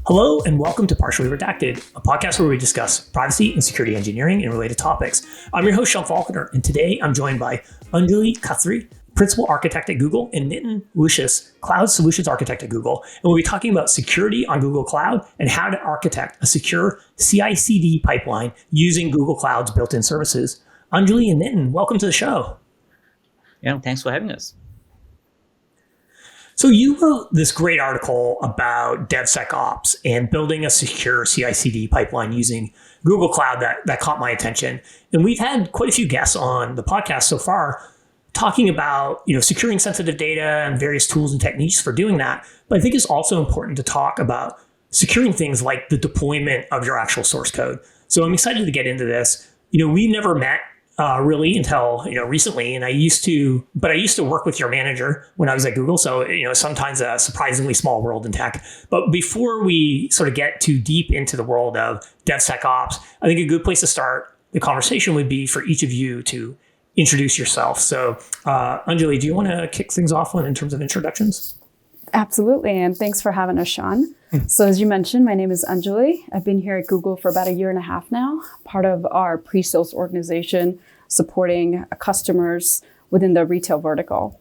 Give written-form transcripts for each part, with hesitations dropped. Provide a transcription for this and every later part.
Hello and welcome to Partially Redacted, a podcast where we discuss privacy and security engineering and related topics. I'm your host, Sean Faulkner, and today I'm joined by Anjali Khatri, Principal Architect at Google, and Nitin Vashishtha, Cloud Solutions Architect at Google. And we'll be talking about security on Google Cloud and how to architect a secure CI/CD pipeline using Google Cloud's built-in services. Anjali and Nitin, welcome to the show. Yeah, thanks for having us. So you wrote this great article about DevSecOps and building a secure CI/CD pipeline using Google Cloud that caught my attention. And we've had quite a few guests on the podcast so far talking about securing sensitive data and various tools and techniques for doing that. But I think it's also important to talk about securing things like the deployment of your actual source code. So I'm excited to get into this. We never met really until recently, and I used to work with your manager when I was at Google. So sometimes a surprisingly small world in tech. But before we sort of get too deep into the world of DevSecOps, I think a good place to start the conversation would be for each of you to introduce yourself. So Anjali, do you want to kick things off in terms of introductions? Absolutely, and thanks for having us, Sean. So as you mentioned, my name is Anjali. I've been here at Google for about a year and a half now, part of our pre-sales organization supporting customers within the retail vertical.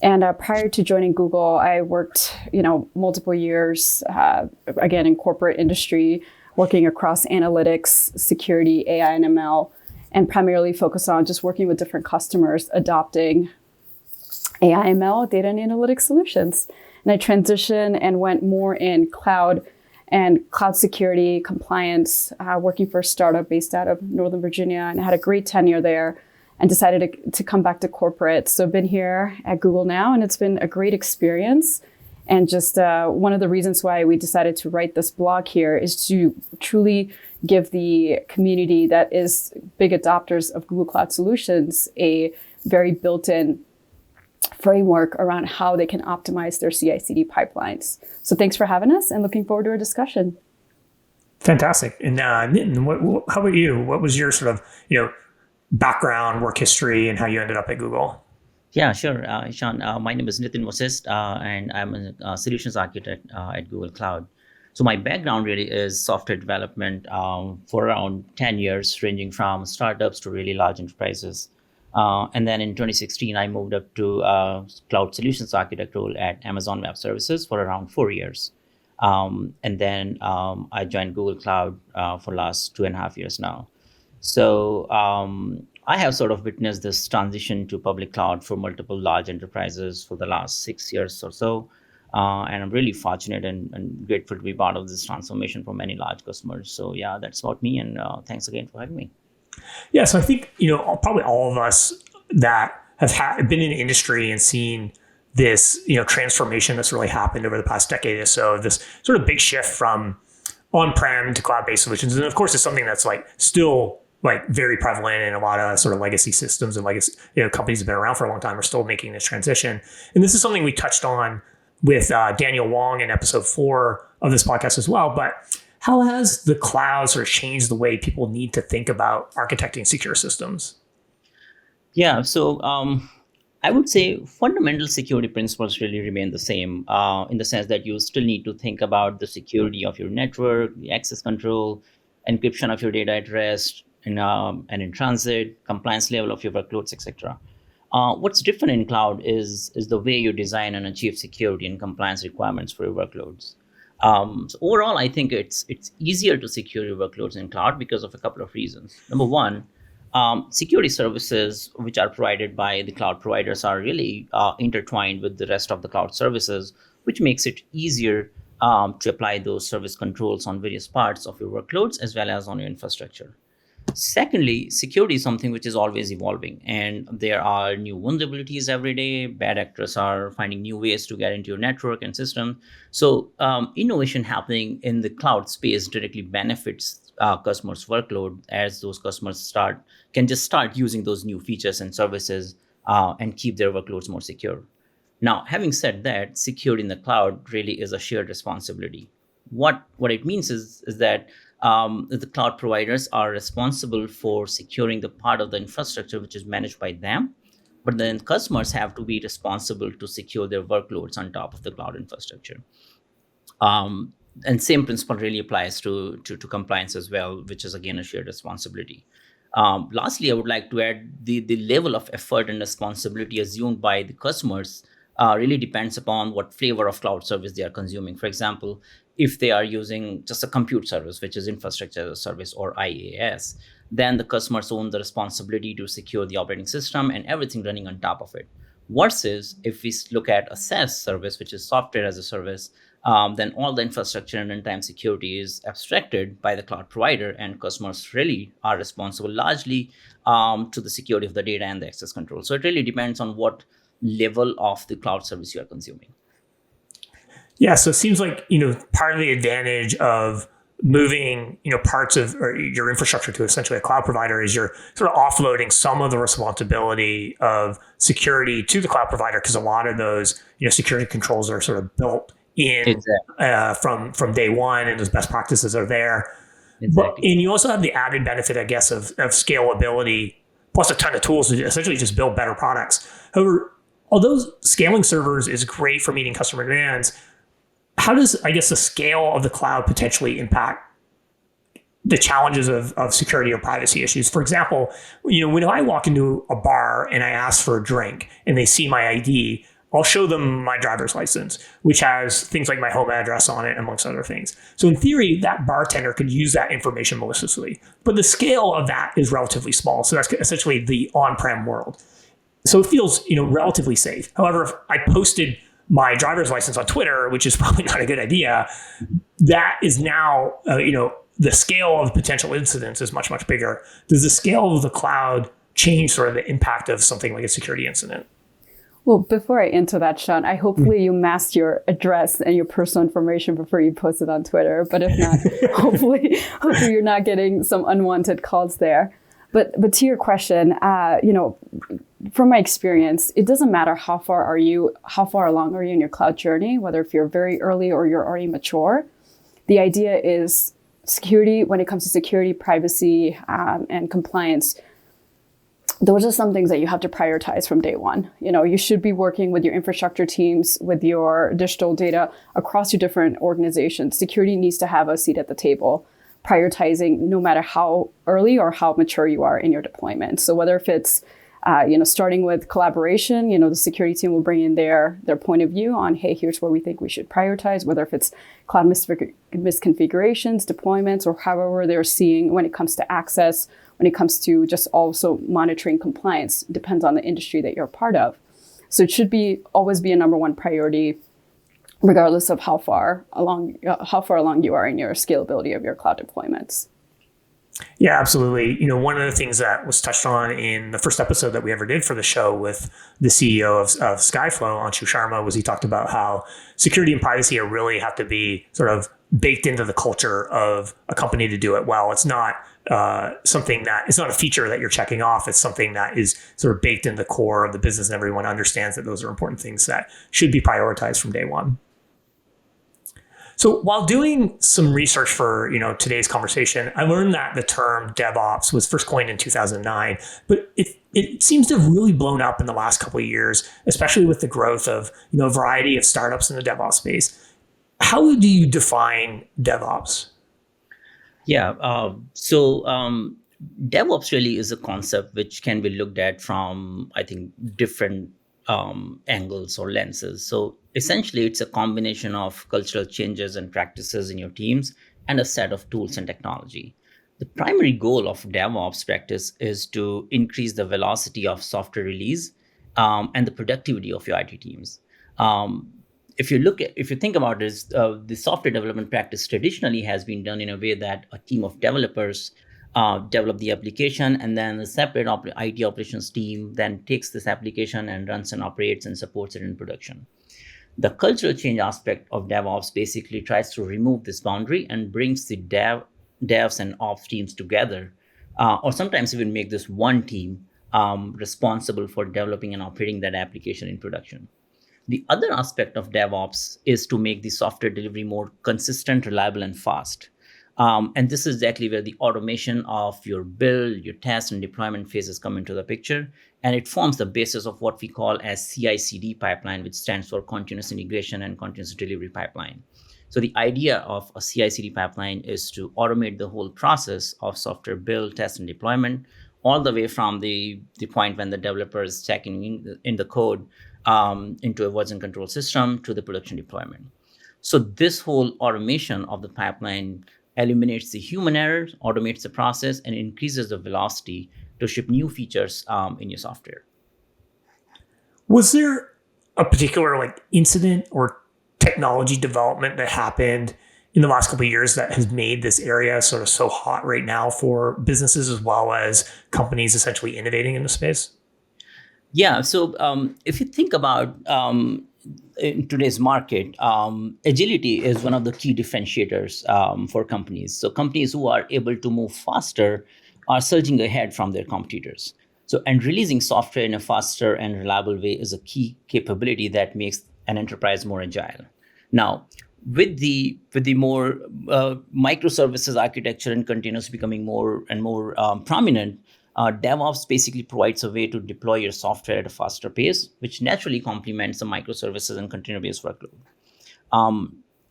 And prior to joining Google, I worked, multiple years, again, in corporate industry, working across analytics, security, AI, and ML, and primarily focused on just working with different customers adopting AI, ML, data and analytics solutions. And I transitioned and went more in cloud and cloud security compliance, working for a startup based out of Northern Virginia, and I had a great tenure there and decided to come back to corporate. So I've been here at Google now, and it's been a great experience. And just one of the reasons why we decided to write this blog here is to truly give the community that is big adopters of Google Cloud Solutions a very built-in framework around how they can optimize their CI/CD pipelines. So thanks for having us and looking forward to our discussion. Fantastic. And Nitin, how about you? What was your sort of background, work history, and how you ended up at Google? Yeah, sure. Sean, my name is Nitin Vashishtha, and I'm a solutions architect at Google Cloud. So my background really is software development for around 10 years, ranging from startups to really large enterprises. And then in 2016, I moved up to cloud solutions architect role at Amazon Web Services for around 4 years. And then I joined Google Cloud for last 2.5 years now. So I have sort of witnessed this transition to public cloud for multiple large enterprises for the last 6 years or so. And I'm really fortunate and grateful to be part of this transformation for many large customers. So yeah, that's about me. And thanks again for having me. Yeah, so I think, probably all of us that have been in the industry and seen this, transformation that's really happened over the past decade or so, this sort of big shift from on-prem to cloud-based solutions. And of course, it's something that's still very prevalent in a lot of sort of legacy systems and legacy, companies that have been around for a long time are still making this transition. And this is something we touched on with Daniel Wong in episode 4 of this podcast as well. But how has the cloud sort of changed the way people need to think about architecting secure systems? Yeah, so I would say fundamental security principles really remain the same in the sense that you still need to think about the security of your network, the access control, encryption of your data at rest, and in transit, compliance level of your workloads, etc. What's different in cloud is the way you design and achieve security and compliance requirements for your workloads. So overall, I think it's easier to secure your workloads in cloud because of a couple of reasons. Number one, security services which are provided by the cloud providers are really intertwined with the rest of the cloud services, which makes it easier to apply those service controls on various parts of your workloads as well as on your infrastructure. Secondly, security is something which is always evolving, and there are new vulnerabilities every day. Bad actors are finding new ways to get into your network and system. So innovation happening in the cloud space directly benefits customers' workload as those customers can just start using those new features and services and keep their workloads more secure. Now, having said that, security in the cloud really is a shared responsibility. What it means is that the cloud providers are responsible for securing the part of the infrastructure which is managed by them, but then customers have to be responsible to secure their workloads on top of the cloud infrastructure. And same principle really applies to compliance as well, which is again a shared responsibility. Lastly, I would like to add the level of effort and responsibility assumed by the customers really depends upon what flavor of cloud service they are consuming. For example, if they are using just a compute service, which is infrastructure as a service or IaaS, then the customers own the responsibility to secure the operating system and everything running on top of it. Versus if we look at a SaaS service, which is software as a service, then all the infrastructure and runtime security is abstracted by the cloud provider, and customers really are responsible largely to the security of the data and the access control. So it really depends on what level of the cloud service you are consuming. Yeah, so it seems like, part of the advantage of moving, parts of or your infrastructure to essentially a cloud provider is you're sort of offloading some of the responsibility of security to the cloud provider, because a lot of those, security controls are sort of built in Exactly. from day one, and those best practices are there. But Exactly. and you also have the added benefit, I guess, of scalability, plus a ton of tools to essentially just build better products. However, although scaling servers is great for meeting customer demands, how does, I guess, the scale of the cloud potentially impact the challenges of security or privacy issues? For example, when I walk into a bar and I ask for a drink and they see my ID, I'll show them my driver's license, which has things like my home address on it, amongst other things. So in theory, that bartender could use that information maliciously, but the scale of that is relatively small. So that's essentially the on-prem world. So it feels, relatively safe. However, if I posted my driver's license on Twitter, which is probably not a good idea, that is now, the scale of potential incidents is much, much bigger. Does the scale of the cloud change sort of the impact of something like a security incident? Well, before I answer that, Sean, hopefully you masked your address and your personal information before you post it on Twitter. But if not, hopefully you're not getting some unwanted calls there. But to your question, from my experience, it doesn't matter how far along are you in your cloud journey, whether if you're very early or you're already mature. The idea is security. When it comes to security, privacy, and compliance, those are some things that you have to prioritize from day one. You should be working with your infrastructure teams, with your digital data across your different organizations. Security needs to have a seat at the table, prioritizing no matter how early or how mature you are in your deployment. So whether if it's starting with collaboration, the security team will bring in their point of view on, hey, here's where we think we should prioritize, whether if it's cloud misconfigurations, deployments, or however they're seeing when it comes to access, when it comes to just also monitoring compliance, depends on the industry that you're a part of. So it should always be a number one priority, regardless of how far along you are in your scalability of your cloud deployments. Yeah, absolutely. One of the things that was touched on in the first episode that we ever did for the show with the CEO of Skyflow, Anshu Sharma, was he talked about how security and privacy really have to be sort of baked into the culture of a company to do it well. It's not it's not a feature that you're checking off. It's something that is sort of baked in the core of the business, and everyone understands that those are important things that should be prioritized from day one. So while doing some research for today's conversation, I learned that the term DevOps was first coined in 2009, but it seems to have really blown up in the last couple of years, especially with the growth of a variety of startups in the DevOps space. How do you define DevOps? Yeah. So DevOps really is a concept which can be looked at from, I think, different angles or lenses. So essentially, it's a combination of cultural changes and practices in your teams and a set of tools and technology. The primary goal of DevOps practice is to increase the velocity of software release and the productivity of your IT teams. If you think about this, the software development practice traditionally has been done in a way that a team of developers develop the application, and then a separate IT operations team then takes this application and runs and operates and supports it in production. The cultural change aspect of DevOps basically tries to remove this boundary and brings the devs and ops teams together, or sometimes even make this one team responsible for developing and operating that application in production. The other aspect of DevOps is to make the software delivery more consistent, reliable, and fast. And this is exactly where the automation of your build, your test, and deployment phases come into the picture. And it forms the basis of what we call as CI/CD pipeline, which stands for continuous integration and continuous delivery pipeline. So the idea of a CI/CD pipeline is to automate the whole process of software build, test, and deployment, all the way from the point when the developer is checking in the code into a version control system to the production deployment. So this whole automation of the pipeline eliminates the human errors, automates the process, and increases the velocity to ship new features in your software. Was there a particular like incident or technology development that happened in the last couple of years that has made this area sort of so hot right now for businesses as well as companies essentially innovating in the space? Yeah. So if you think about in today's market, agility is one of the key differentiators for companies. So companies who are able to move faster are surging ahead from their competitors. So, and releasing software in a faster and reliable way is a key capability that makes an enterprise more agile. Now, with the more microservices architecture and containers becoming more and more prominent, DevOps basically provides a way to deploy your software at a faster pace, which naturally complements the microservices and container-based workload.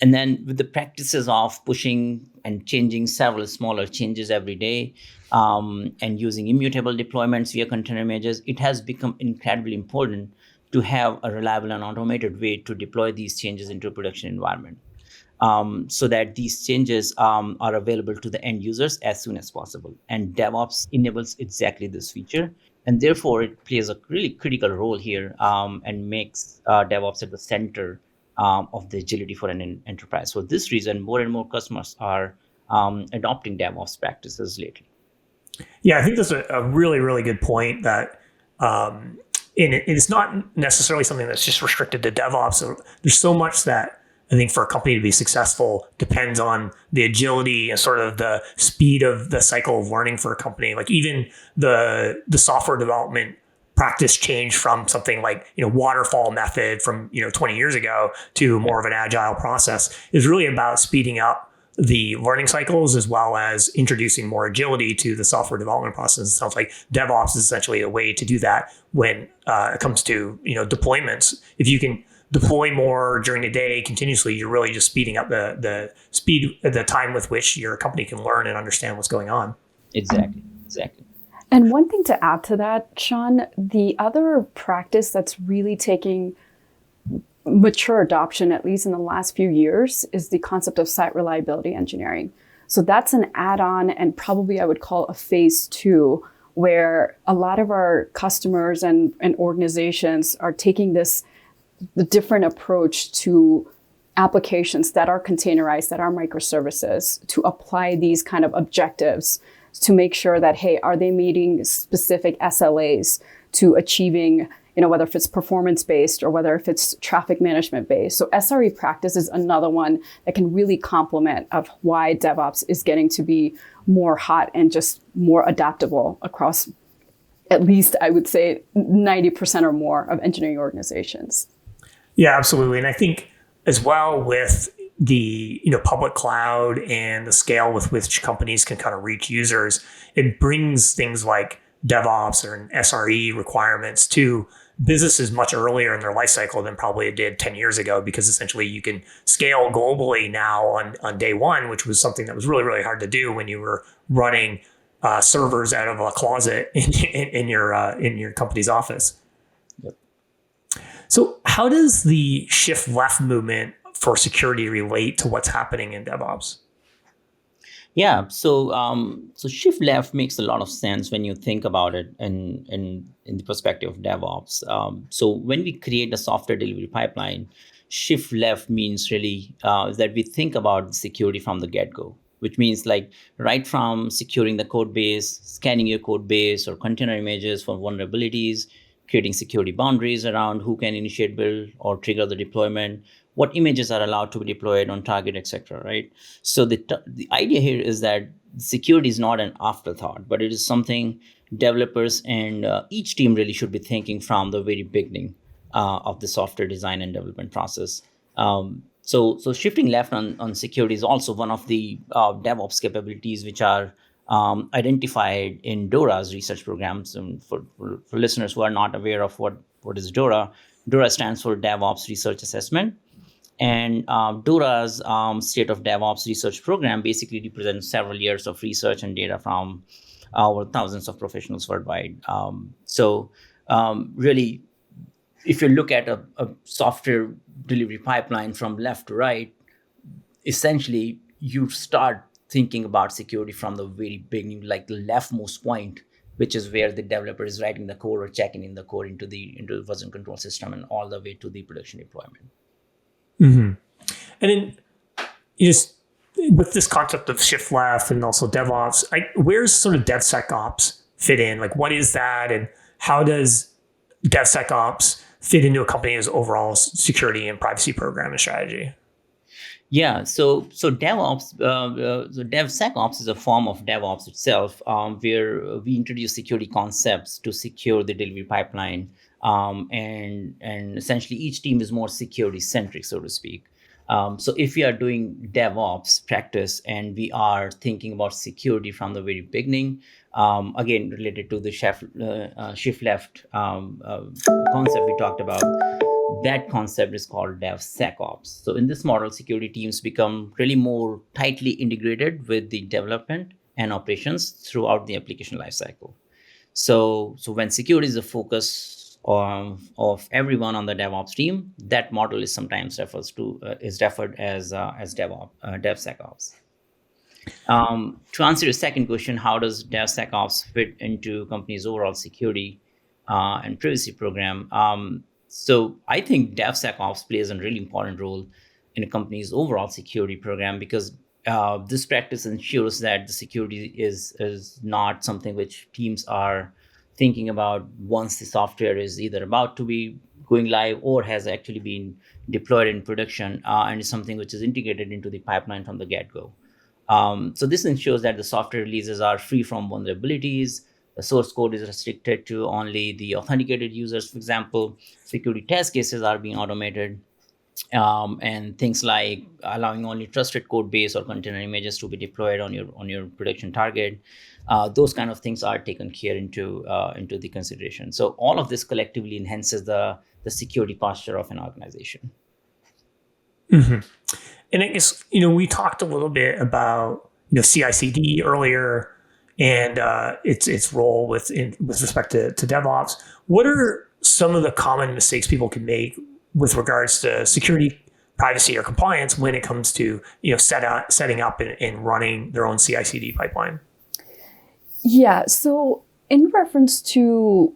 And then with the practices of pushing and changing several smaller changes every day and using immutable deployments via container images, it has become incredibly important to have a reliable and automated way to deploy these changes into a production environment so that these changes are available to the end users as soon as possible. And DevOps enables exactly this feature. And therefore, it plays a really critical role here and makes DevOps at the center of the agility for an enterprise. For this reason, more and more customers are adopting DevOps practices lately. Yeah, I think that's a really, really good point that it's not necessarily something that's just restricted to DevOps. So there's so much that I think for a company to be successful depends on the agility and sort of the speed of the cycle of learning for a company. Like even the software development practice change from something like, waterfall method from, 20 years ago to more of an agile process is really about speeding up the learning cycles as well as introducing more agility to the software development process. It sounds like DevOps is essentially a way to do that when it comes to, deployments. If you can deploy more during the day continuously, you're really just speeding up the time with which your company can learn and understand what's going on. Exactly. And one thing to add to that, Sean, the other practice that's really taking mature adoption, at least in the last few years, is the concept of site reliability engineering. So that's an add-on and probably I would call a phase 2, where a lot of our customers and organizations are taking the different approach to applications that are containerized, that are microservices, to apply these kind of objectives to make sure that, hey, are they meeting specific SLAs to achieving, whether if it's performance-based or whether if it's traffic management-based. So SRE practice is another one that can really complement of why DevOps is getting to be more hot and just more adaptable across at least, I would say, 90% or more of engineering organizations. Yeah, absolutely. And I think as well with the public cloud and the scale with which companies can kind of reach users, it brings things like DevOps or SRE requirements to businesses much earlier in their life cycle than probably it did 10 years ago, because essentially you can scale globally now on day one, which was something that was really, really hard to do when you were running servers out of a closet in your company's office. Yep. So how does the shift left movement for security relate to what's happening in DevOps? Yeah, so shift left makes a lot of sense when you think about it in the perspective of DevOps. So when we create a software delivery pipeline, shift left means really that we think about security from the get-go, which means like right from securing the code base, scanning your code base or container images for vulnerabilities, creating security boundaries around who can initiate build or trigger the deployment, what images are allowed to be deployed on target, etc. Right? So the idea here is that security is not an afterthought, but it is something developers and each team really should be thinking from the very beginning of the software design and development process. So shifting left on security is also one of the DevOps capabilities which are identified in DORA's research programs. And for listeners who are not aware of what is DORA, DORA stands for DevOps Research Assessment. And DORA's State of DevOps research program basically represents several years of research and data from over thousands of professionals worldwide. Really, if you look at a software delivery pipeline from left to right, essentially you start thinking about security from the very beginning, like the leftmost point, which is where the developer is writing the code or checking in the code into the version control system and all the way to the production deployment. Mm-hmm. And then just with this concept of shift left and also DevOps, where's sort of DevSecOps fit in? Like, what is that, and how does DevSecOps fit into a company's overall security and privacy program and strategy? Yeah, so DevOps, so DevSecOps is a form of DevOps itself, where we introduce security concepts to secure the delivery pipeline, and essentially each team is more security centric, so to speak. So if we are doing DevOps practice and we are thinking about security from the very beginning, again related to the shift left concept we talked about. That concept is called DevSecOps. So in this model, security teams become really more tightly integrated with the development and operations throughout the application lifecycle. So when security is the focus of everyone on the DevOps team, that model is sometimes referred as DevSecOps. To answer your second question, how does DevSecOps fit into company's overall security and privacy program? So I think DevSecOps plays a really important role in a company's overall security program, because this practice ensures that the security is not something which teams are thinking about once the software is either about to be going live or has actually been deployed in production, and is something which is integrated into the pipeline from the get-go. So this ensures that the software releases are free from vulnerabilities. The source code is restricted to only the authenticated users, for example. Security test cases are being automated, and things like allowing only trusted code base or container images to be deployed on your production target. Those kind of things are taken care into the consideration. So all of this collectively enhances the security posture of an organization. Mm-hmm. And I guess, we talked a little bit about, CI/CD earlier and its role with respect to DevOps. What are some of the common mistakes people can make with regards to security, privacy, or compliance when it comes to setting up and running their own CI/CD pipeline? Yeah. So in reference to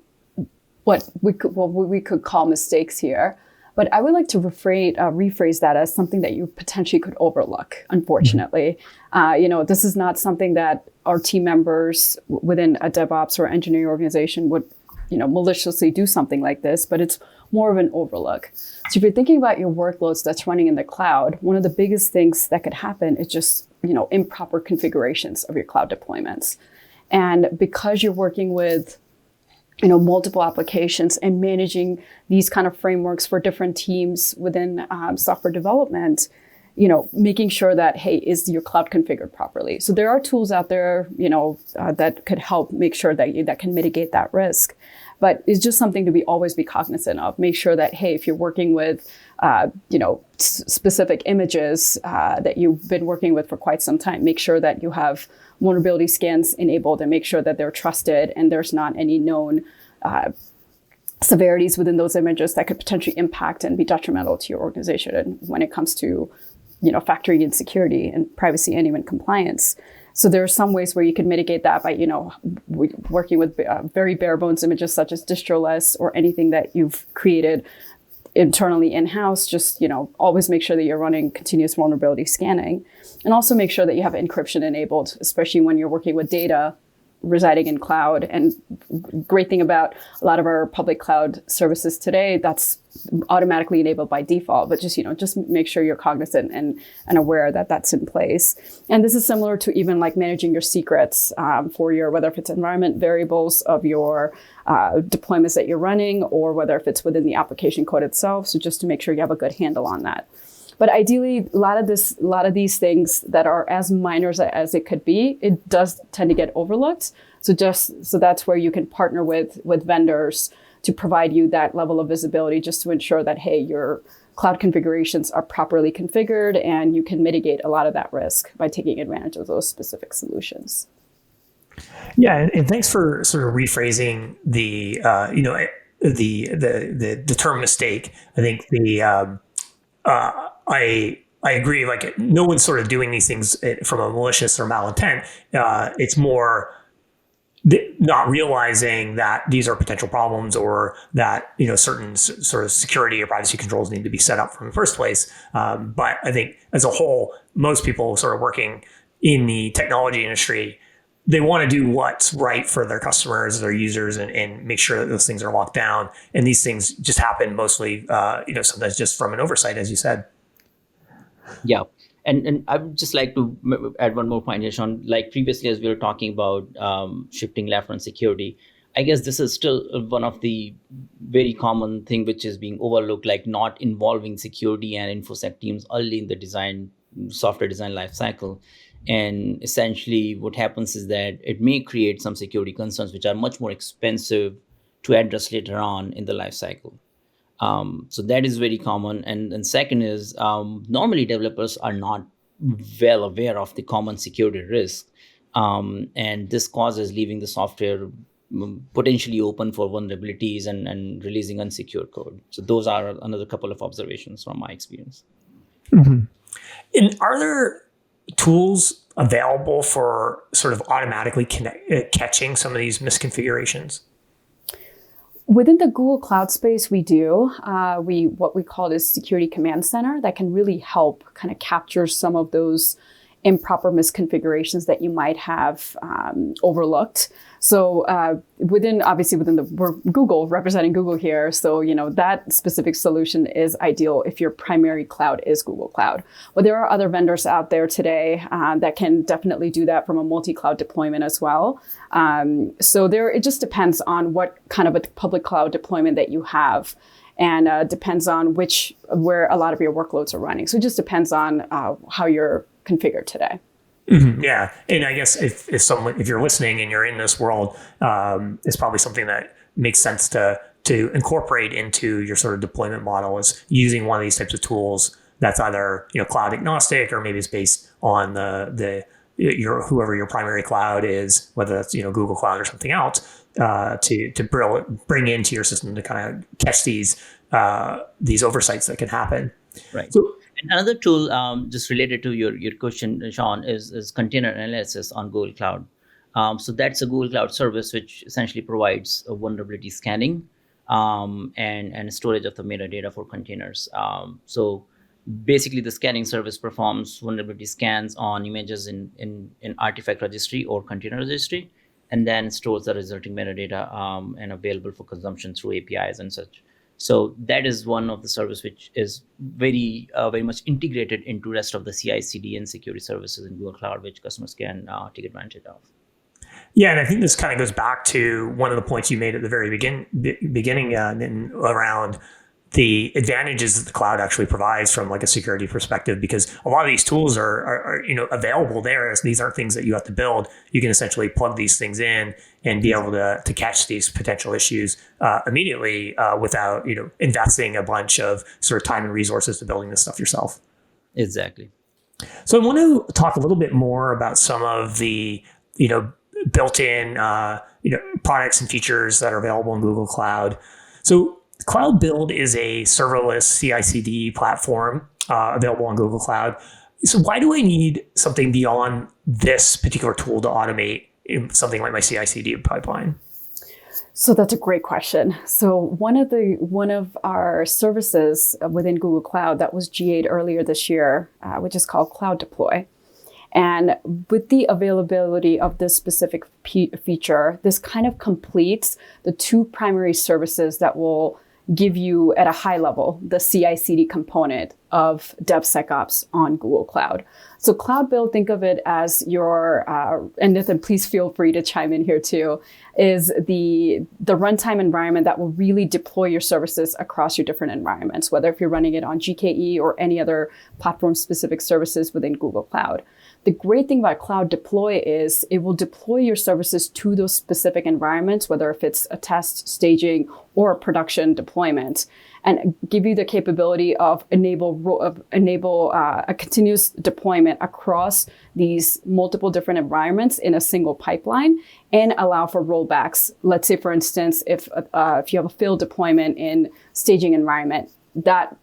what we could call mistakes here, but I would like to rephrase that as something that you potentially could overlook, unfortunately. This is not something that our team members within a DevOps or engineering organization would, maliciously do something like this, but it's more of an overlook. So if you're thinking about your workloads that's running in the cloud, one of the biggest things that could happen is just, improper configurations of your cloud deployments. And because you're working with multiple applications and managing these kind of frameworks for different teams within software development, making sure that, hey, is your cloud configured properly? So there are tools out there, that could help make sure that can mitigate that risk. But it's just something to always be cognizant of. Make sure that, hey, if you're working with, specific images that you've been working with for quite some time, make sure that you have vulnerability scans enabled and make sure that they're trusted and there's not any known severities within those images that could potentially impact and be detrimental to your organization. And when it comes to, factoring in security and privacy and even compliance. So there are some ways where you can mitigate that by, working with very bare bones images such as distroless or anything that you've created internally in-house. Just, always make sure that you're running continuous vulnerability scanning, and also make sure that you have encryption enabled, especially when you're working with data residing in cloud. And great thing about a lot of our public cloud services today, that's automatically enabled by default, but just make sure you're cognizant and aware that that's in place. And this is similar to even like managing your secrets for your, whether if it's environment variables of your deployments that you're running, or whether if it's within the application code itself. So just to make sure you have a good handle on that. But ideally, a lot of these things that are as minor as it could be, it does tend to get overlooked. So that's where you can partner with vendors to provide you that level of visibility, just to ensure that, hey, your cloud configurations are properly configured and you can mitigate a lot of that risk by taking advantage of those specific solutions. Yeah, and thanks for sort of rephrasing the the term mistake. I think I agree. Like, no one's sort of doing these things from a malicious or malintent. It's more not realizing that these are potential problems, or that certain sort of security or privacy controls need to be set up from the first place. But I think as a whole, most people sort of working in the technology industry, they want to do what's right for their customers, their users, and make sure that those things are locked down. And these things just happen mostly, sometimes just from an oversight, as you said. Yeah. And I would just like to add one more point here, Sean. Like previously, as we were talking about shifting left on security, I guess this is still one of the very common thing which is being overlooked, like not involving security and InfoSec teams early in the software design lifecycle. And essentially what happens is that it may create some security concerns which are much more expensive to address later on in the lifecycle. So that is very common. And second is normally developers are not well aware of the common security risk. And this causes leaving the software potentially open for vulnerabilities and releasing unsecured code. So those are another couple of observations from my experience. Mm-hmm. And are there tools available for sort of automatically catching some of these misconfigurations? Within the Google Cloud space, we do. What we call is Security Command Center that can really help kind of capture some of those improper misconfigurations that you might have overlooked. So we're Google, representing Google here. So, that specific solution is ideal if your primary cloud is Google Cloud. But there are other vendors out there today that can definitely do that from a multi-cloud deployment as well. It just depends on what kind of a public cloud deployment that you have. And depends on where a lot of your workloads are running. So it just depends on how you're configured today. Mm-hmm. Yeah, and I guess if you're listening and you're in this world, it's probably something that makes sense to incorporate into your sort of deployment model, is using one of these types of tools that's either cloud agnostic, or maybe it's based on whoever your primary cloud is, whether that's Google Cloud or something else, to bring into your system to kind of catch these oversights that can happen. Right. So, and another tool, just related to your question, Sean, is container analysis on Google Cloud. So that's a Google Cloud service which essentially provides a vulnerability scanning and storage of the metadata for containers. So basically, the scanning service performs vulnerability scans on images in artifact registry or container registry, and then stores the resulting metadata and available for consumption through APIs and such. So that is one of the service which is very much integrated into rest of the CI/CD and security services in Google Cloud, which customers can take advantage of. Yeah, and I think this kind of goes back to one of the points you made at the very beginning, Nitin, around the advantages that the cloud actually provides from like a security perspective, because a lot of these tools are available there. As these aren't things that you have to build. You can essentially plug these things in and be able to catch these potential issues immediately without investing a bunch of sort of time and resources to building this stuff yourself. Exactly. So I want to talk a little bit more about some of the built-in products and features that are available in Google Cloud. So Cloud Build is a serverless CI/CD platform available on Google Cloud. So why do I need something beyond this particular tool to automate something like my CI/CD pipeline? So that's a great question. So one of our services within Google Cloud that was GA'd earlier this year, which is called Cloud Deploy. And with the availability of this specific feature, this kind of completes the two primary services that will give you at a high level the CI/CD component of DevSecOps on Google Cloud. So Cloud Build, think of it as your, and Nitin, please feel free to chime in here too, is the runtime environment that will really deploy your services across your different environments, whether if you're running it on GKE or any other platform-specific services within Google Cloud. The great thing about Cloud Deploy is it will deploy your services to those specific environments, whether if it's a test, staging, or a production deployment, and give you the capability of enable a continuous deployment across these multiple different environments in a single pipeline, and allow for rollbacks. Let's say, for instance, if you have a failed deployment in staging environment, that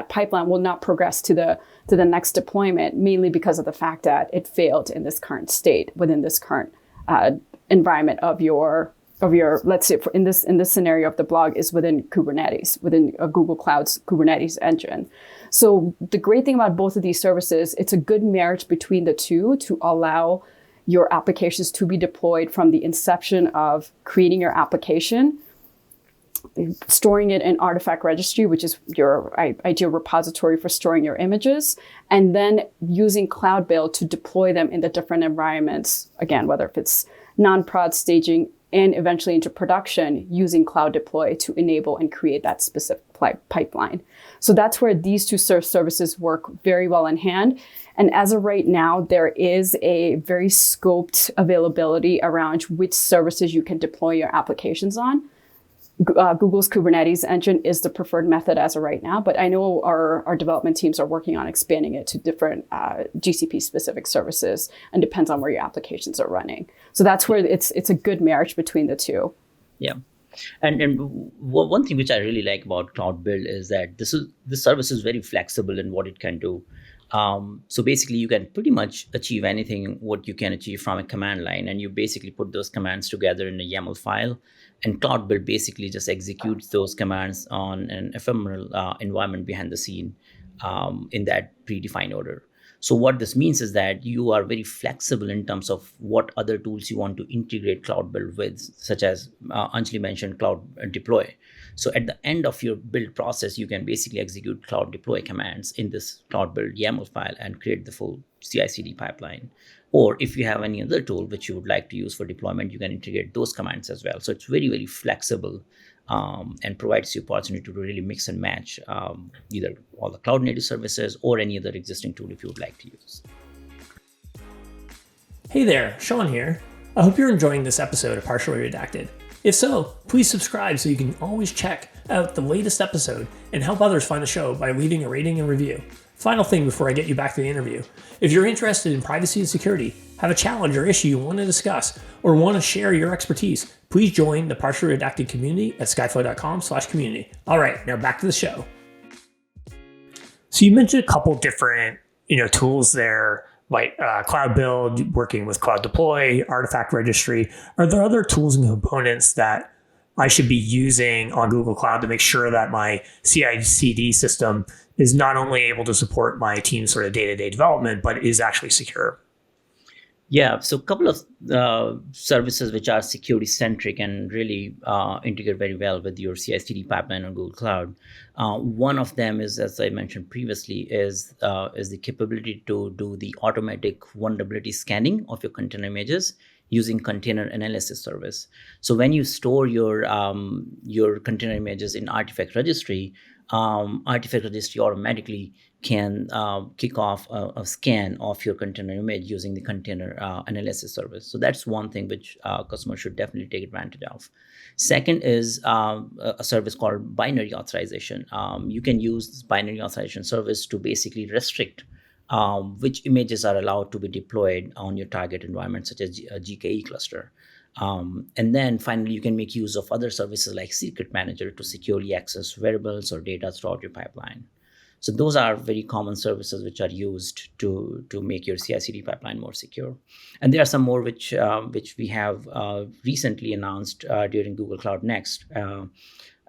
pipeline will not progress to the next deployment, mainly because of the fact that it failed in this current state within this current environment of your, let's say in this scenario of the blog is within Kubernetes, within a Google Cloud's Kubernetes engine. So the great thing about both of these services, it's a good marriage between the two to allow your applications to be deployed from the inception of creating your application, storing it in Artifact Registry, which is your ideal repository for storing your images, and then using Cloud Build to deploy them in the different environments, again, whether if it's non-prod staging and eventually into production, using Cloud Deploy to enable and create that specific pipeline. So that's where these two services work very well in hand. And as of right now, there is a very scoped availability around which services you can deploy your applications on. Google's Kubernetes engine is the preferred method as of right now, but I know our development teams are working on expanding it to different GCP-specific services, and depends on where your applications are running. So that's where it's a good marriage between the two. Yeah. And one thing which I really like about Cloud Build is that this service is very flexible in what it can do. So basically, you can pretty much achieve anything what you can achieve from a command line, and you basically put those commands together in a YAML file, and Cloud Build basically just executes those commands on an ephemeral environment behind the scene in that predefined order. So what this means is that you are very flexible in terms of what other tools you want to integrate Cloud Build with, such as Anjali mentioned, Cloud Deploy. So at the end of your build process, you can basically execute Cloud Deploy commands in this Cloud Build YAML file and create the full CI/CD pipeline. Or if you have any other tool which you would like to use for deployment, you can integrate those commands as well. So it's very, very flexible and provides you opportunity to really mix and match either all the cloud native services or any other existing tool if you would like to use. Hey there, Sean here. I hope you're enjoying this episode of Partially Redacted. If so, please subscribe so you can always check out the latest episode and help others find the show by leaving a rating and review. Final thing before I get you back to the interview. If you're interested in privacy and security, have a challenge or issue you want to discuss, or want to share your expertise, please join the Partially Redacted community at skyflow.com/community. All right, now back to the show. So you mentioned a couple different tools there, like Cloud Build, working with Cloud Deploy, Artifact Registry. Are there other tools and components that I should be using on Google Cloud to make sure that my CI/CD system is not only able to support my team's sort of day-to-day development, but is actually secure? Yeah, so a couple of services which are security centric and really integrate very well with your CI/CD pipeline on Google Cloud. One of them is, as I mentioned previously, is the capability to do the automatic vulnerability scanning of your container images using container analysis service. So when you store your container images in Artifact Registry, Artifact Registry automatically can kick off a scan of your container image using the container analysis service. So that's one thing which customers should definitely take advantage of. Second is a service called binary authorization. You can use this binary authorization service to basically restrict which images are allowed to be deployed on your target environment, such as a GKE cluster. And then finally, you can make use of other services like Secret Manager to securely access variables or data throughout your pipeline. So those are very common services which are used to make your CI/CD pipeline more secure. And there are some more which we have recently announced during Google Cloud Next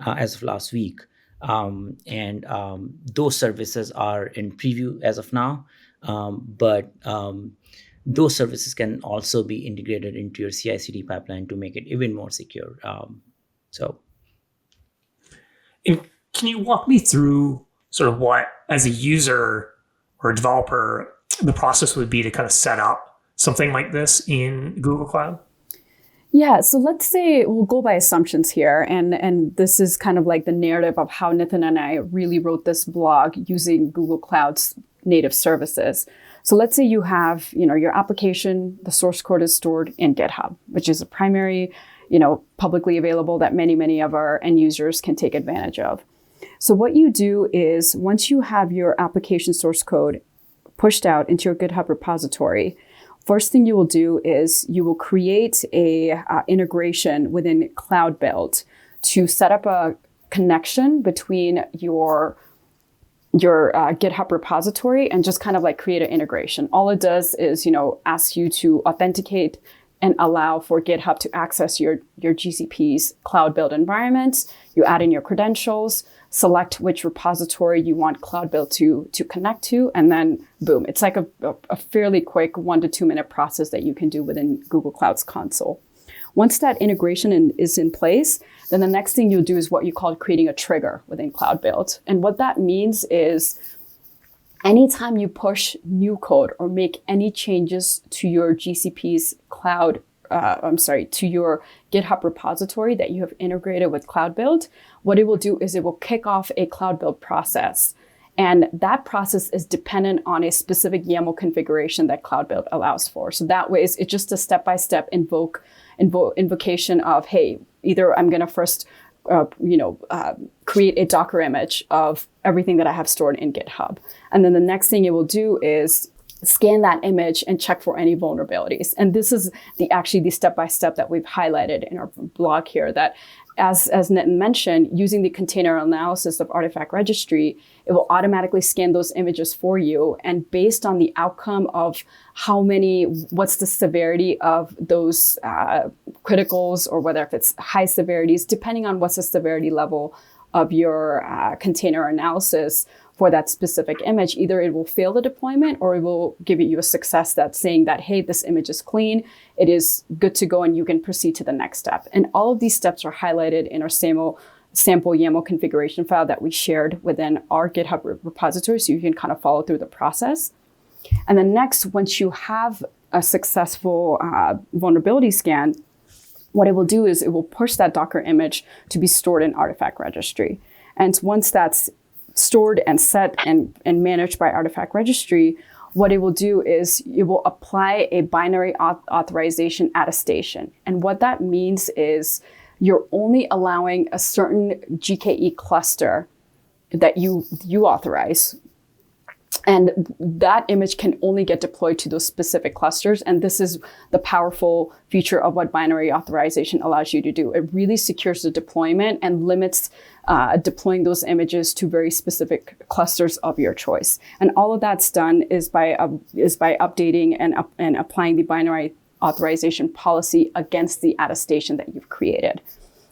as of last week. And those services are in preview as of now, but those services can also be integrated into your CI/CD pipeline to make it even more secure. And can you walk me through sort of what, as a user or a developer, the process would be to kind of set up something like this in Google Cloud? Yeah, so let's say we'll go by assumptions here, and this is kind of like the narrative of how Nitin and I really wrote this blog using Google Cloud's native services. So let's say you have, your application, the source code is stored in GitHub, which is a primary, publicly available that many of our end users can take advantage of. So what you do is once you have your application source code pushed out into your GitHub repository, first thing you will do is you will create a integration within Cloud Build to set up a connection between your GitHub repository and just kind of like create an integration. All it does is, ask you to authenticate and allow for GitHub to access your GCP's Cloud Build environment. You add in your credentials, select which repository you want Cloud Build to connect to, and then boom. It's like a fairly quick 1 to 2 minute process that you can do within Google Cloud's console. Once that integration is in place, then the next thing you'll do is what you call creating a trigger within Cloud Build. And what that means is anytime you push new code or make any changes to your GCP's to your GitHub repository that you have integrated with Cloud Build, what it will do is it will kick off a Cloud Build process. And that process is dependent on a specific YAML configuration that Cloud Build allows for. So that way, it's just a step-by-step invocation of, hey, either I'm going to first create a Docker image of everything that I have stored in GitHub. And then the next thing it will do is scan that image and check for any vulnerabilities. And this is the step-by-step that we've highlighted in our blog here, that as Nitin mentioned, using the container analysis of Artifact Registry, it will automatically scan those images for you. And based on the outcome of what's the severity of those criticals, or whether if it's high severities, depending on what's the severity level of your container analysis for that specific image, either it will fail the deployment or it will give you a success that's saying that, hey, this image is clean, it is good to go, and you can proceed to the next step. And all of these steps are highlighted in our sample YAML configuration file that we shared within our GitHub repository, so you can kind of follow through the process. And then next, once you have a successful vulnerability scan, what it will do is it will push that Docker image to be stored in Artifact Registry. And once that's stored and set and managed by Artifact Registry, what it will do is it will apply a binary authorization attestation. And what that means is you're only allowing a certain GKE cluster that you authorize. And that image can only get deployed to those specific clusters. And this is the powerful feature of what binary authorization allows you to do. It really secures the deployment and limits deploying those images to very specific clusters of your choice. And all of that's done is by updating and applying the binary authorization policy against the attestation that you've created.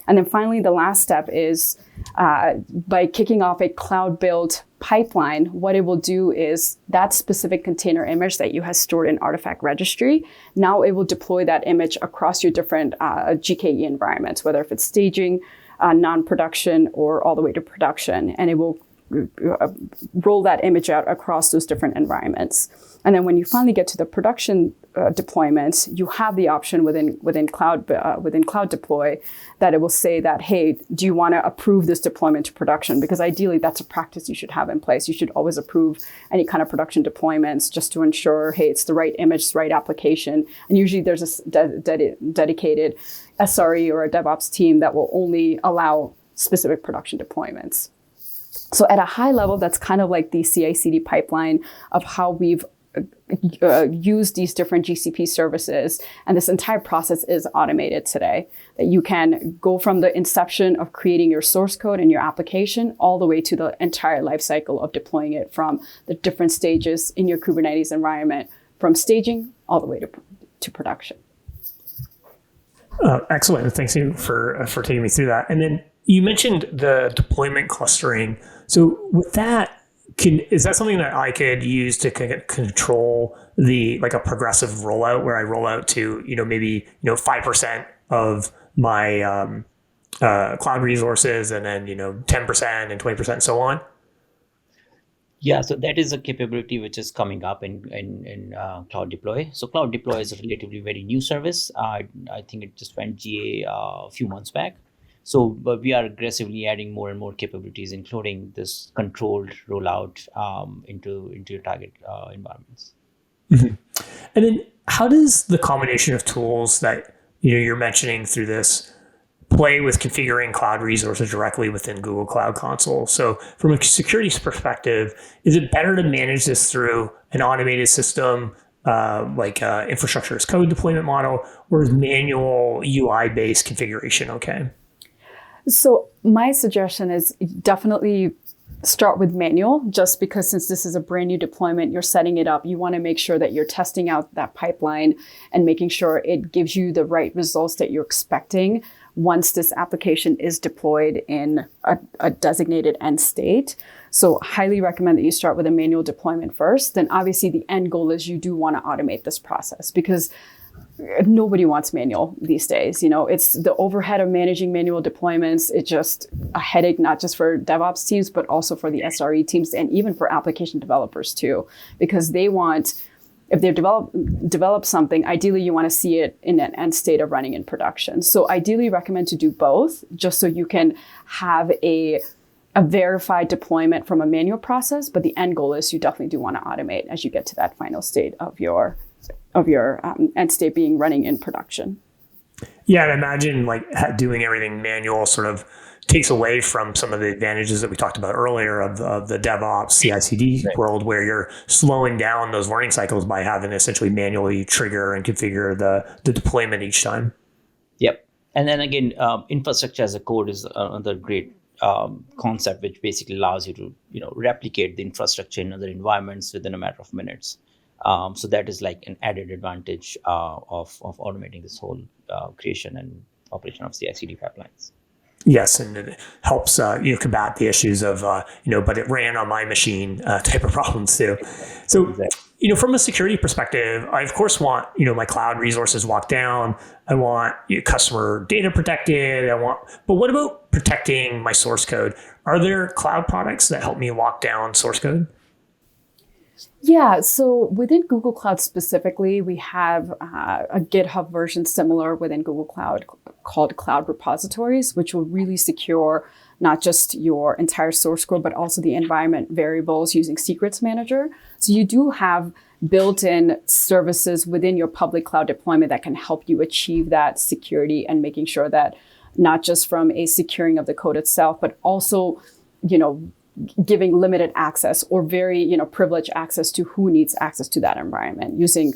And then finally, the last step is by kicking off a Cloud Build pipeline, what it will do is that specific container image that you have stored in Artifact Registry, now it will deploy that image across your different GKE environments, whether if it's staging, non-production, or all the way to production. And it will roll that image out across those different environments. And then when you finally get to the production deployments, you have the option within Cloud Deploy that it will say that, hey, do you want to approve this deployment to production? Because ideally, that's a practice you should have in place. You should always approve any kind of production deployments just to ensure, hey, it's the right image, it's the right application. And usually there's a dedicated SRE or a DevOps team that will only allow specific production deployments. So at a high level, that's kind of like the CI/CD pipeline of how we've used these different GCP services. And this entire process is automated today, that you can go from the inception of creating your source code and your application all the way to the entire lifecycle of deploying it from the different stages in your Kubernetes environment, from staging all the way to production. Excellent. Thanks you for taking me through that. And then you mentioned the deployment clustering. So with that, is that something that I could use to control like a progressive rollout where I roll out to, maybe, 5% of my cloud resources and then, 10% and 20% and so on? Yeah, so that is a capability which is coming up in Cloud Deploy. So Cloud Deploy is a relatively very new service. I think it just went GA a few months back. So, but we are aggressively adding more and more capabilities, including this controlled rollout into your target environments. Mhm. And then how does the combination of tools that you're mentioning through this play with configuring cloud resources directly within Google Cloud Console? So from a security perspective, is it better to manage this through an automated system like infrastructure as code deployment model, or is manual UI-based configuration okay? So my suggestion is definitely start with manual, just because since this is a brand new deployment, you're setting it up, you want to make sure that you're testing out that pipeline and making sure it gives you the right results that you're expecting once this application is deployed in a designated end state. So highly recommend that you start with a manual deployment first. Then obviously the end goal is you do want to automate this process, because nobody wants manual these days. It's the overhead of managing manual deployments. It's just a headache, not just for DevOps teams, but also for the SRE teams and even for application developers too, because they want, if they've develop something, ideally you want to see it in an end state of running in production. So ideally recommend to do both, just so you can have a verified deployment from a manual process, but the end goal is you definitely do want to automate as you get to that final state of your end state being running in production. Yeah, and imagine like doing everything manual sort of takes away from some of the advantages that we talked about earlier of the DevOps CI/CD world, where you're slowing down those learning cycles by having to essentially manually trigger and configure the deployment each time. Yep. And then again, infrastructure as a code is another great concept, which basically allows you to replicate the infrastructure in other environments within a matter of minutes. So that is like an added advantage of automating this whole creation and operation of CI/CD pipelines. Yes, and it helps combat the issues of but it ran on my machine type of problems too. So from a security perspective, I of course want my cloud resources locked down. I want customer data protected. But what about protecting my source code? Are there cloud products that help me lock down source code? Yeah, so within Google Cloud specifically, we have a GitHub version similar within Google Cloud called Cloud Repositories, which will really secure not just your entire source code, but also the environment variables using Secrets Manager. So you do have built-in services within your public cloud deployment that can help you achieve that security and making sure that not just from a securing of the code itself, but also, giving limited access or very, privileged access to who needs access to that environment using,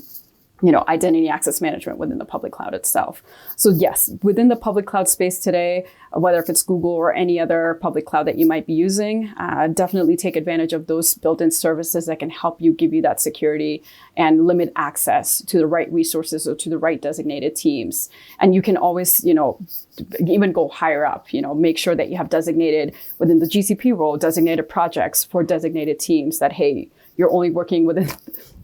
identity access management within the public cloud itself. So yes, within the public cloud space today, whether if it's Google or any other public cloud that you might be using, definitely take advantage of those built-in services that can help you give you that security and limit access to the right resources or to the right designated teams. And you can always, even go higher up, make sure that you have designated within the GCP role, designated projects for designated teams that, hey, you're only working within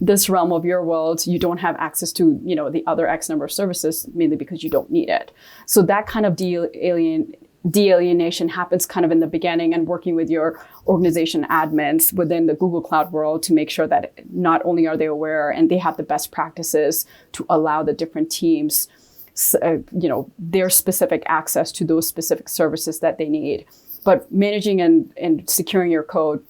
this realm of your world. You don't have access to, the other X number of services, mainly because you don't need it. So that kind of de-alienation happens kind of in the beginning, and working with your organization admins within the Google Cloud world to make sure that not only are they aware and they have the best practices to allow the different teams, their specific access to those specific services that they need. But managing and securing your code,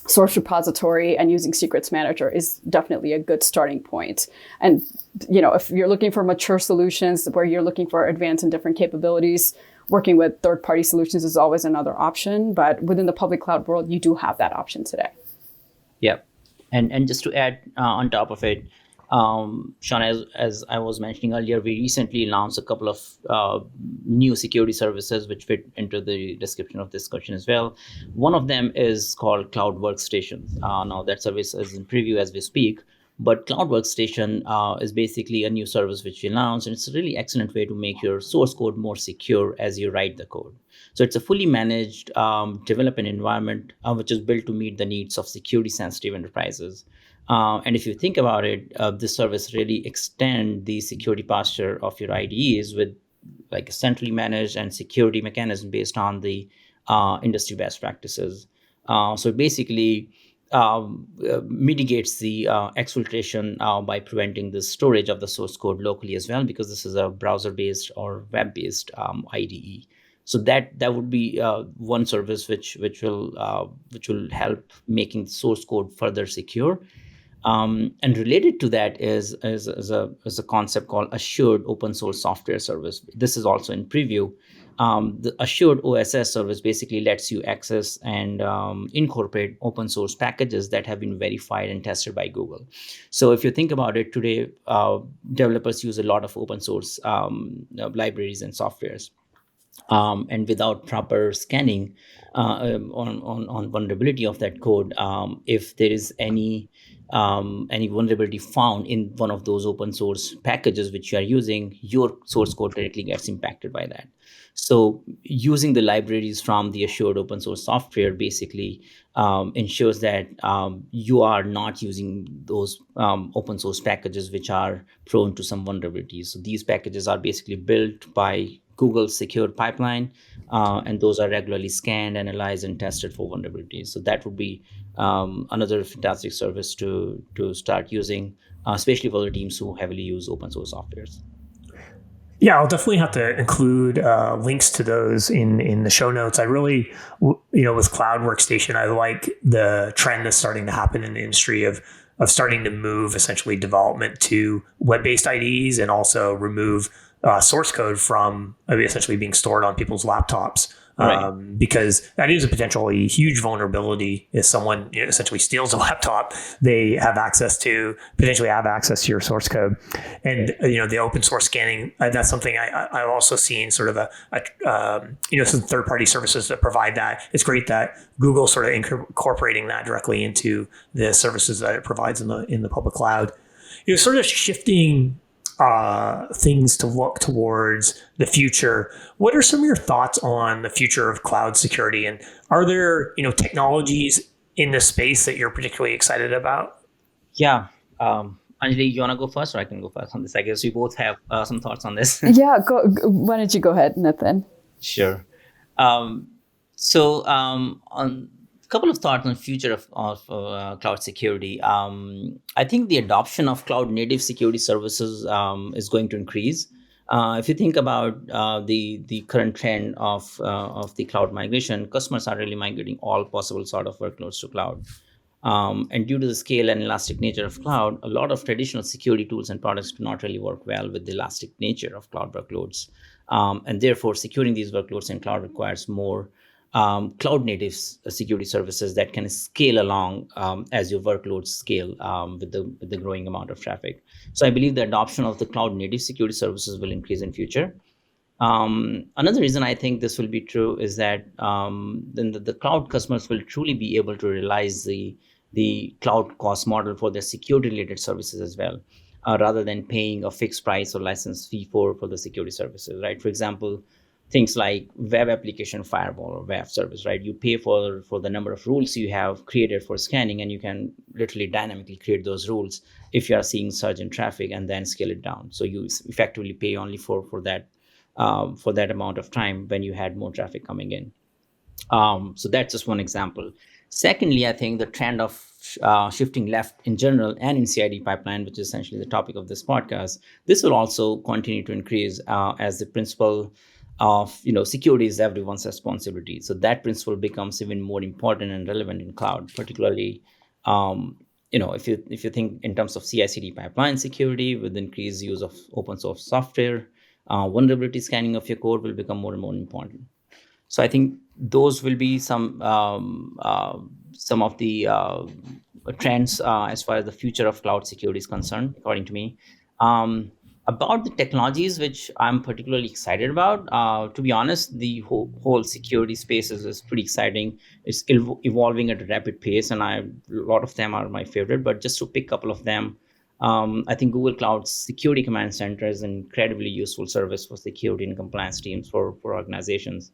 source repository, and using Secrets Manager is definitely a good starting point. And, if you're looking for mature solutions where you're looking for advanced and different capabilities, working with third-party solutions is always another option. But within the public cloud world, you do have that option today. Yeah. And just to add on top of it, Sean, as I was mentioning earlier, we recently launched a couple of new security services which fit into the description of this question as well. One of them is called Cloud Workstation. Now that service is in preview as we speak, but Cloud Workstation is basically a new service which we launched, and it's a really excellent way to make your source code more secure as you write the code. So it's a fully managed development environment which is built to meet the needs of security sensitive enterprises. And if you think about it, this service really extend the security posture of your IDEs with like a centrally managed and security mechanism based on the industry best practices. So basically, mitigates the exfiltration by preventing the storage of the source code locally as well, because this is a browser-based or web-based IDE. So that would be one service which will help making source code further secure. And related to that is a concept called assured open source software service. This is also in preview. The assured OSS service basically lets you access and incorporate open source packages that have been verified and tested by Google. So if you think about it today, developers use a lot of open source libraries and softwares. And without proper scanning on vulnerability of that code, if there is any vulnerability found in one of those open source packages which you are using, your source code directly gets impacted by that. So using the libraries from the assured open source software basically ensures that you are not using those open source packages which are prone to some vulnerabilities. So these packages are basically built by Google's secure pipeline, and those are regularly scanned, analyzed, and tested for vulnerabilities. So that would be another fantastic service to start using, especially for the teams who heavily use open source softwares. Yeah, I'll definitely have to include links to those in the show notes. I really, with Cloud Workstation, I like the trend that's starting to happen in the industry of starting to move essentially development to web-based IDEs and also remove source code from essentially being stored on people's laptops. Right. Because that is a potentially huge vulnerability. If someone essentially steals a laptop, they potentially have access to your source code. And the open source scanning, that's something I've also seen sort of some third party services that provide that. It's great that Google sort of incorporating that directly into the services that it provides in the public cloud. Sort of shifting things to look towards the future. What are some of your thoughts on the future of cloud security? And are there, technologies in this space that you're particularly excited about? Yeah. Anjali, you want to go first, or I can go first on this? I guess we both have some thoughts on this. Yeah, why don't you go ahead, Nitin? Sure. So on couple of thoughts on the future of cloud security. I think the adoption of cloud native security services is going to increase. If you think about the current trend of the cloud migration, customers are really migrating all possible sort of workloads to cloud. And due to the scale and elastic nature of cloud, a lot of traditional security tools and products do not really work well with the elastic nature of cloud workloads. And therefore, securing these workloads in cloud requires more cloud native security services that can scale along as your workloads scale with the growing amount of traffic. So I believe the adoption of the cloud native security services will increase in future. Another reason I think this will be true is that then the cloud customers will truly be able to realize the cloud cost model for their security related services as well, rather than paying a fixed price or license fee for the security services, right? For example, things like web application firewall or web service, right? You pay for the number of rules you have created for scanning, and you can literally dynamically create those rules if you are seeing surge in traffic and then scale it down. So you effectively pay only for that amount of time when you had more traffic coming in. So that's just one example. Secondly, I think the trend of shifting left in general and in CI/CD pipeline, which is essentially the topic of this podcast, this will also continue to increase as the principle of security is everyone's responsibility. So that principle becomes even more important and relevant in cloud, particularly if you think in terms of CI/CD pipeline security with increased use of open source software, vulnerability scanning of your code will become more and more important. So I think those will be some of the trends as far as the future of cloud security is concerned, according to me. About the technologies which I'm particularly excited about, to be honest, the whole security space is pretty exciting. It's evolving at a rapid pace, and a lot of them are my favorite. But just to pick a couple of them, I think Google Cloud's Security Command Center is an incredibly useful service for security and compliance teams for organizations.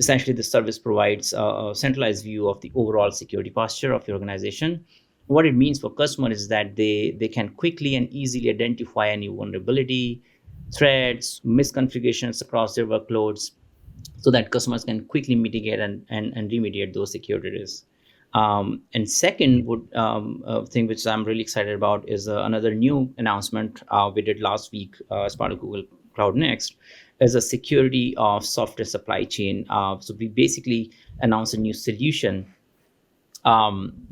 Essentially, the service provides a centralized view of the overall security posture of your organization. What it means for customers is that they can quickly and easily identify any vulnerability, threats, misconfigurations across their workloads, so that customers can quickly mitigate and remediate those security risks. And second thing which I'm really excited about is another new announcement we did last week as part of Google Cloud Next, is a security of software supply chain. So we basically announced a new solution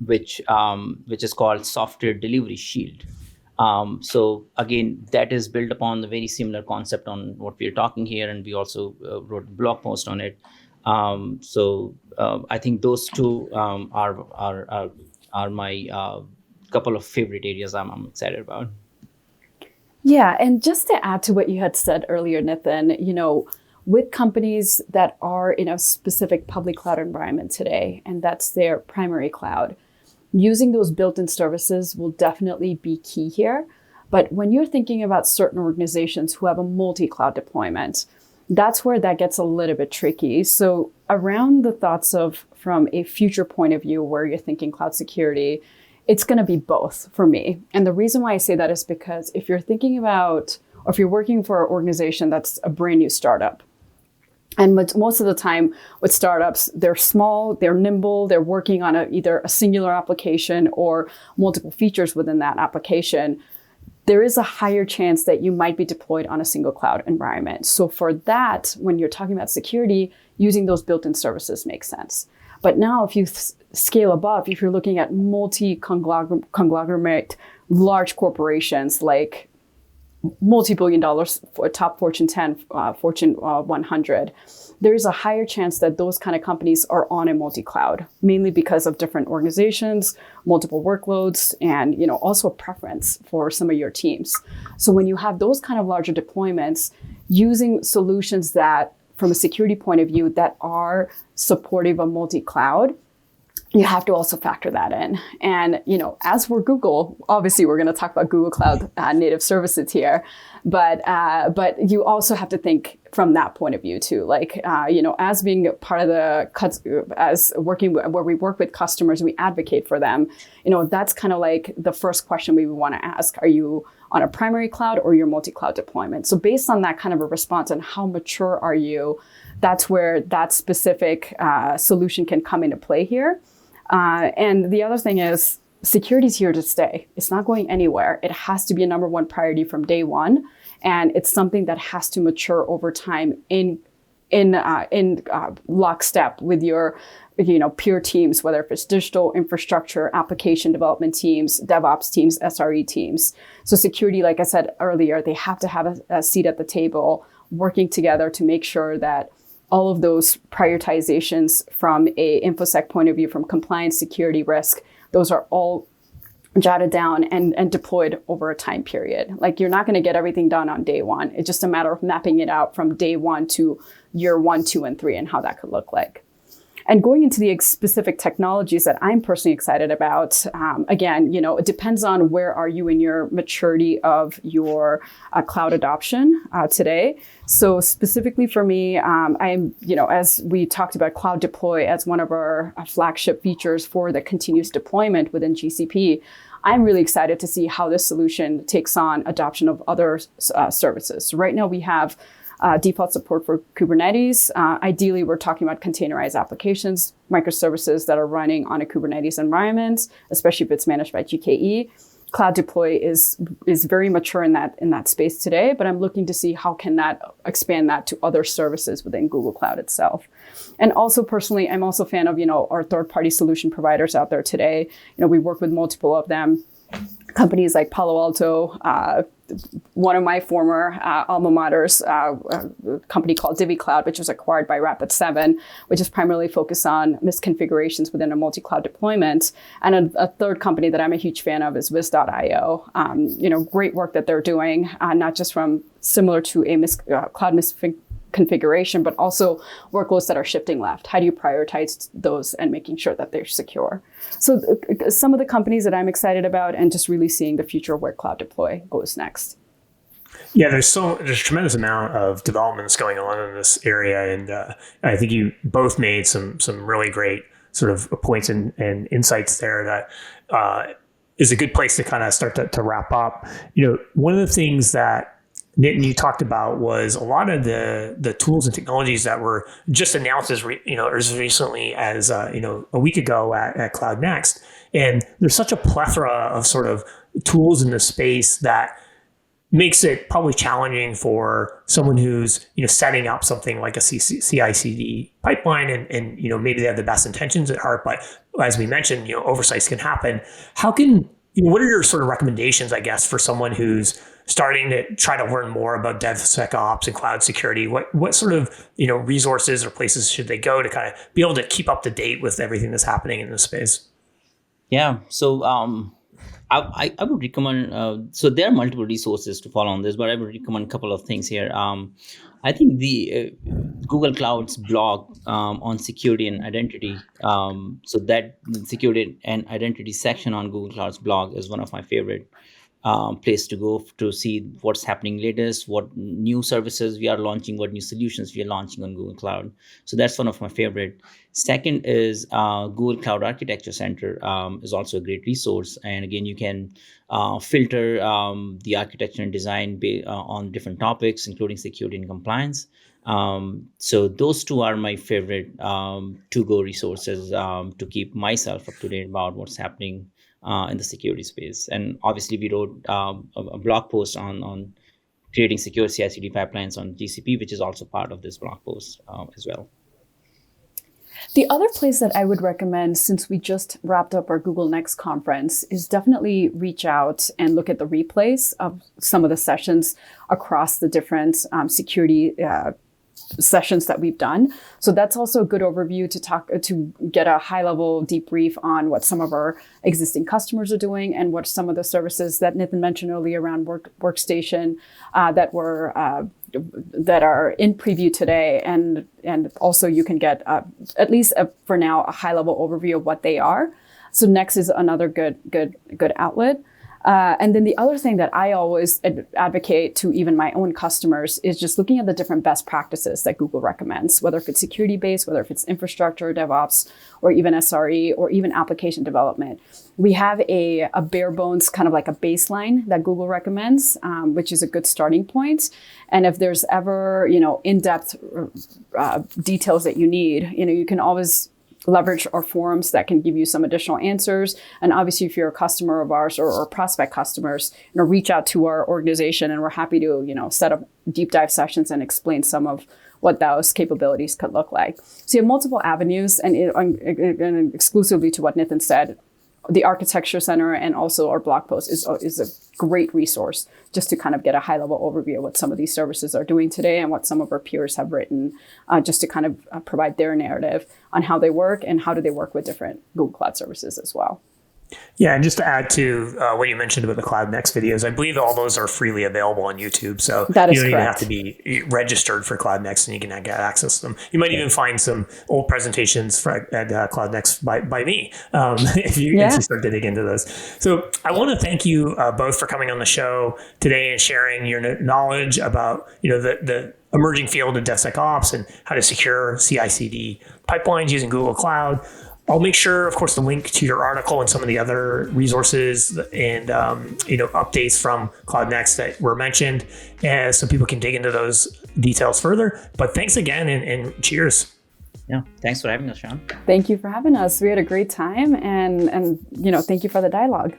which is called Software Delivery Shield. So again, that is built upon the very similar concept on what we're talking here, and we also wrote a blog post on it. I think those two are my couple of favorite areas I'm excited about. Yeah, and just to add to what you had said earlier, Nitin, with companies that are in a specific public cloud environment today, and that's their primary cloud, using those built-in services will definitely be key here. But when you're thinking about certain organizations who have a multi-cloud deployment, that's where that gets a little bit tricky. So around the thoughts of from a future point of view where you're thinking cloud security, it's going to be both for me. And the reason why I say that is because if you're thinking about, or if you're working for an organization that's a brand new startup, and most of the time with startups, they're small, they're nimble, they're working on either a singular application or multiple features within that application, there is a higher chance that you might be deployed on a single cloud environment. So for that, when you're talking about security, using those built-in services makes sense. But now if you scale above, if you're looking at multi-conglomerate, large corporations like multi-billion dollars for top Fortune 10, Fortune 100, there is a higher chance that those kind of companies are on a multi-cloud, mainly because of different organizations, multiple workloads, and also a preference for some of your teams. So when you have those kind of larger deployments, using solutions that, from a security point of view, that are supportive of multi-cloud, you have to also factor that in. And, as we're Google, obviously we're going to talk about Google Cloud native services here, but you also have to think from that point of view too. Like, as being part of as working where we work with customers, we advocate for them. That's kind of like the first question we would want to ask. Are you on a primary cloud or your multi-cloud deployment? So based on that kind of a response and how mature are you, that's where that specific solution can come into play here. And the other thing is security is here to stay. It's not going anywhere. It has to be a number one priority from day one. And it's something that has to mature over time in lockstep with your peer teams, whether if it's digital infrastructure, application development teams, DevOps teams, SRE teams. So security, like I said earlier, they have to have a seat at the table working together to make sure that all of those prioritizations from a InfoSec point of view, from compliance, security, risk, those are all jotted down and deployed over a time period. Like, you're not going to get everything done on day one. It's just a matter of mapping it out from day one to year 1, 2, and 3 and how that could look like. And going into the specific technologies that I'm personally excited about, again, it depends on where are you in your maturity of your cloud adoption today. So specifically for me, I'm, as we talked about Cloud Deploy as one of our flagship features for the continuous deployment within GCP, I'm really excited to see how this solution takes on adoption of other services. So right now we have default support for Kubernetes. Ideally, we're talking about containerized applications, microservices that are running on a Kubernetes environment, especially if it's managed by GKE. Cloud Deploy is very mature in that space today, but I'm looking to see how can that expand that to other services within Google Cloud itself. And also personally, I'm also a fan of, our third-party solution providers out there today. We work with multiple of them. Companies like Palo Alto, one of my former alma maters, a company called DivvyCloud, which was acquired by Rapid7, which is primarily focused on misconfigurations within a multi-cloud deployment. And a third company that I'm a huge fan of is Wiz.io. Great work that they're doing, not just from similar to a cloud misconfiguration, but also workloads that are shifting left. How do you prioritize those and making sure that they're secure? So some of the companies that I'm excited about, and just really seeing the future of where Cloud Deploy goes next. Yeah, there's a tremendous amount of developments going on in this area, and I think you both made some really great sort of points and insights there that is a good place to kind of start to wrap up. One of the things that Nitin, you talked about was a lot of the tools and technologies that were just announced as as recently as a week ago at Cloud Next, and there's such a plethora of sort of tools in the space that makes it probably challenging for someone who's setting up something like a CI/CD pipeline, and maybe they have the best intentions at heart, but as we mentioned, oversights can happen. What are your sort of recommendations, I guess, for someone who's starting to try to learn more about DevSecOps and cloud security? What sort of resources or places should they go to kind of be able to keep up to date with everything that's happening in this space? Yeah. So I would recommend, so there are multiple resources to follow on this, but I would recommend a couple of things here. I think the Google Cloud's blog on security and identity, so that security and identity section on Google Cloud's blog is one of my favorite place to go to see what's happening latest, what new services we are launching, what new solutions we are launching on Google Cloud. So that's one of my favorite. Second is Google Cloud Architecture Center is also a great resource. And again, you can filter the architecture and design on different topics, including security and compliance. So those two are my favorite to-go resources to keep myself up to date about what's happening in the security space. And obviously, we wrote a blog post on creating secure CI/CD pipelines on GCP, which is also part of this blog post as well. The other place that I would recommend, since we just wrapped up our Google Next conference, is definitely reach out and look at the replays of some of the sessions across the different security sessions that we've done. So that's also a good overview to get a high level debrief on what some of our existing customers are doing and what some of the services that Nitin mentioned earlier around workstation that are in preview today. And also you can get at least for now a high level overview of what they are. So Next is another good outlet. And then the other thing that I always advocate to even my own customers is just looking at the different best practices that Google recommends, whether if it's security-based, whether if it's infrastructure, DevOps, or even SRE, or even application development. We have a bare bones kind of like a baseline that Google recommends, which is a good starting point. And if there's ever, in-depth details that you need, you can always leverage our forums that can give you some additional answers. And obviously, if you're a customer of ours or prospect customers, reach out to our organization, and we're happy to, set up deep dive sessions and explain some of what those capabilities could look like. So you have multiple avenues, and and exclusively to what Nitin said, the Architecture Center and also our blog post is a great resource just to kind of get a high level overview of what some of these services are doing today and what some of our peers have written, just to kind of provide their narrative on how they work and how do they work with different Google Cloud services as well. Yeah, and just to add to what you mentioned about the Cloud Next videos, I believe all those are freely available on YouTube. So you don't even have to be registered for Cloud Next, and you can get access to them. You might even find some old presentations at Cloud Next by me if you start to dig into those. So I want to thank you both for coming on the show today and sharing your knowledge about the emerging field of DevSecOps and how to secure CI/CD pipelines using Google Cloud. I'll make sure, of course, to link to your article and some of the other resources and updates from Cloud Next that were mentioned, so people can dig into those details further. But thanks again, and cheers. Yeah, thanks for having us, Sean. Thank you for having us. We had a great time, and thank you for the dialogue.